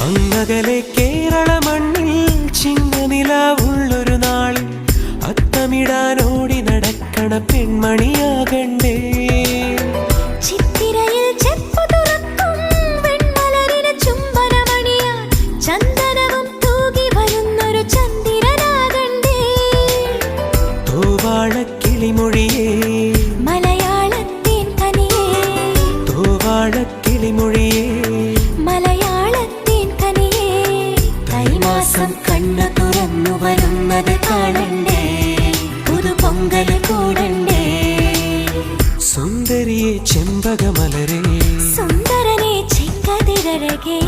അങ്ങകലെ കേരള മണ്ണിൽ ചിങ്ങനിലാവുള്ളൊരു നാളിൽ അത്തമിടാനോടി നടക്കണ പെൺമണിയാകണ്ടേ. ചിത്തിരയിൽ ചെപ്പു തുറക്കും വെൺമലരിന് ചുംബനമണിയാൻ ചന്ദനവും തൂകി വരുന്നൊരു ചന്ദ്രനാകണ്ടേ. തോവാളക്കിളിമൊഴിയേ മലയാളത്തിൻ കനിയേ, തോവാളക്കിളിമൊഴിയേ മലയാളത്തിൻ കനിയേ. കൈമാസം കണ്ണു തുറന്നു വരുന്നത് കാണണ്ടേ, പുതുപൊങ്കൽ കൂടണ്ടേ. സുന്ദരിയെ ചെമ്പകമലരേ, സുന്ദരനെ ചെങ്കതിരഴകേ.